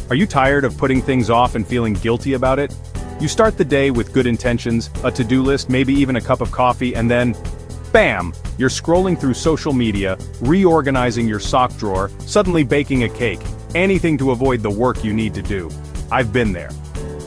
Are you tired of putting things off and feeling guilty about it? You start the day with good intentions, a to-do list, maybe even a cup of coffee, and then, bam! You're scrolling through social media, reorganizing your sock drawer, suddenly baking a cake, anything to avoid the work you need to do. I've been there.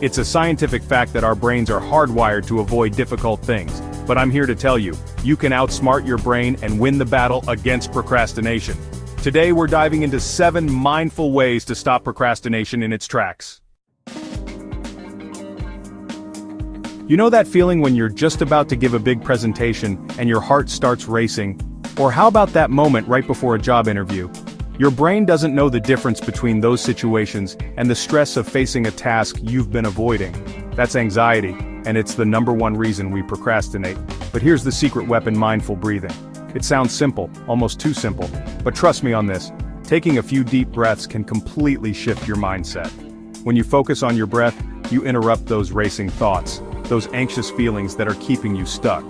It's a scientific fact that our brains are hardwired to avoid difficult things, but I'm here to tell you, you can outsmart your brain and win the battle against procrastination. Today we're diving into 7 mindful ways to stop procrastination in its tracks. You know that feeling when you're just about to give a big presentation and your heart starts racing? Or how about that moment right before a job interview? Your brain doesn't know the difference between those situations and the stress of facing a task you've been avoiding. That's anxiety, and it's the #1 reason we procrastinate. But here's the secret weapon: mindful breathing. It sounds simple, almost too simple, but trust me on this, taking a few deep breaths can completely shift your mindset. When you focus on your breath, you interrupt those racing thoughts, those anxious feelings that are keeping you stuck.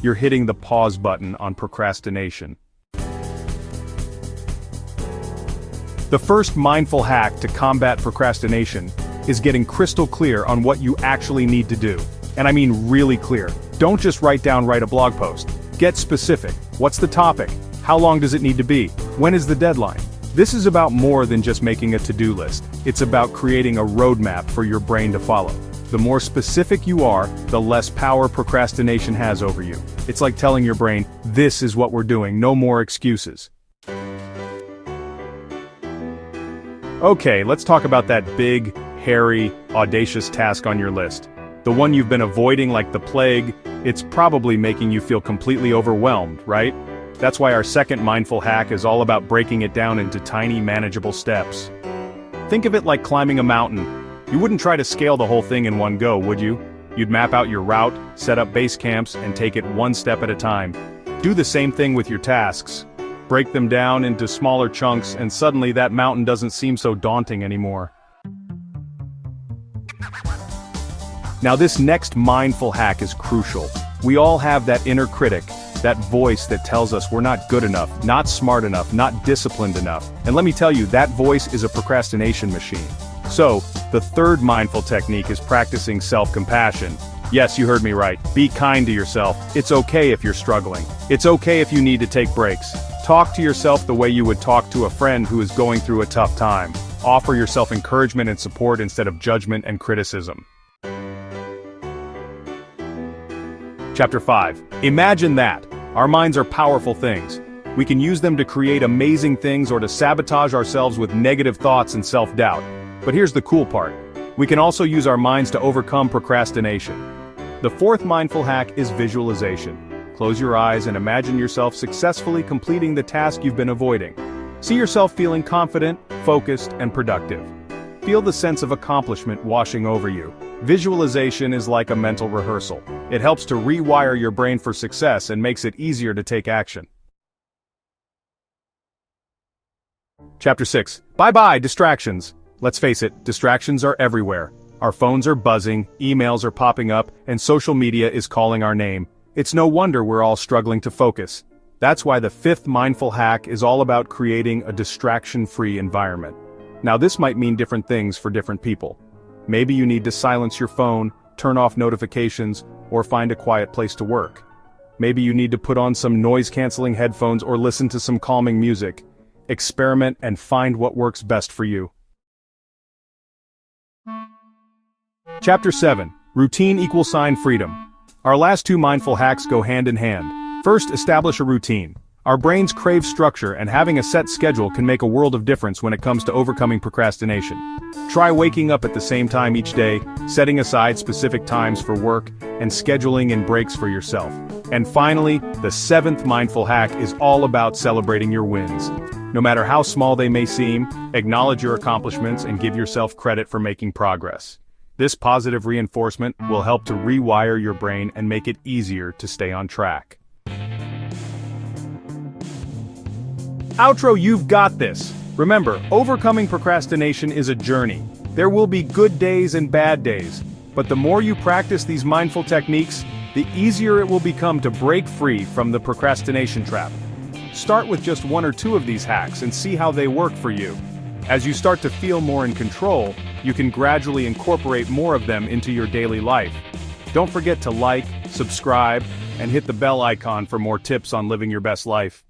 You're hitting the pause button on procrastination. The first mindful hack to combat procrastination is getting crystal clear on what you actually need to do. And I mean really clear. Don't just write a blog post. Get specific. What's the topic? How long does it need to be? When is the deadline? This is about more than just making a to-do list. It's about creating a roadmap for your brain to follow. The more specific you are, the less power procrastination has over you. It's like telling your brain, this is what we're doing, no more excuses. Okay, let's talk about that big, hairy, audacious task on your list. The one you've been avoiding like the plague. It's probably making you feel completely overwhelmed, right? That's why our second mindful hack is all about breaking it down into tiny, manageable steps. Think of it like climbing a mountain. You wouldn't try to scale the whole thing in one go, would you? You'd map out your route, set up base camps, and take it one step at a time. Do the same thing with your tasks. Break them down into smaller chunks, and suddenly that mountain doesn't seem so daunting anymore. Now this next mindful hack is crucial. We all have that inner critic, that voice that tells us we're not good enough, not smart enough, not disciplined enough. And let me tell you, that voice is a procrastination machine. So, the third mindful technique is practicing self-compassion. Yes, you heard me right. Be kind to yourself. It's okay if you're struggling. It's okay if you need to take breaks. Talk to yourself the way you would talk to a friend who is going through a tough time. Offer yourself encouragement and support instead of judgment and criticism. Chapter 5. Imagine that. Our minds are powerful things. We can use them to create amazing things or to sabotage ourselves with negative thoughts and self-doubt. But here's the cool part. We can also use our minds to overcome procrastination. The fourth mindful hack is visualization. Close your eyes and imagine yourself successfully completing the task you've been avoiding. See yourself feeling confident, focused, and productive. Feel the sense of accomplishment washing over you. Visualization is like a mental rehearsal. It helps to rewire your brain for success and makes it easier to take action. Chapter 6. Bye-bye, distractions. Let's face it, distractions are everywhere. Our phones are buzzing, emails are popping up, and social media is calling our name. It's no wonder we're all struggling to focus. That's why the fifth mindful hack is all about creating a distraction-free environment. Now this might mean different things for different people. Maybe you need to silence your phone, turn off notifications, or find a quiet place to work. Maybe you need to put on some noise-canceling headphones or listen to some calming music. Experiment and find what works best for you. Chapter 7. Routine = freedom. Our last 2 mindful hacks go hand in hand. First, establish a routine. Our brains crave structure, and having a set schedule can make a world of difference when it comes to overcoming procrastination. Try waking up at the same time each day, setting aside specific times for work, and scheduling in breaks for yourself. And finally, the 7th mindful hack is all about celebrating your wins. No matter how small they may seem, acknowledge your accomplishments and give yourself credit for making progress. This positive reinforcement will help to rewire your brain and make it easier to stay on track. Outro, you've got this. Remember, overcoming procrastination is a journey. There will be good days and bad days, but the more you practice these mindful techniques, the easier it will become to break free from the procrastination trap. Start with just 1 or 2 of these hacks and see how they work for you. As you start to feel more in control, you can gradually incorporate more of them into your daily life. Don't forget to like, subscribe, and hit the bell icon for more tips on living your best life.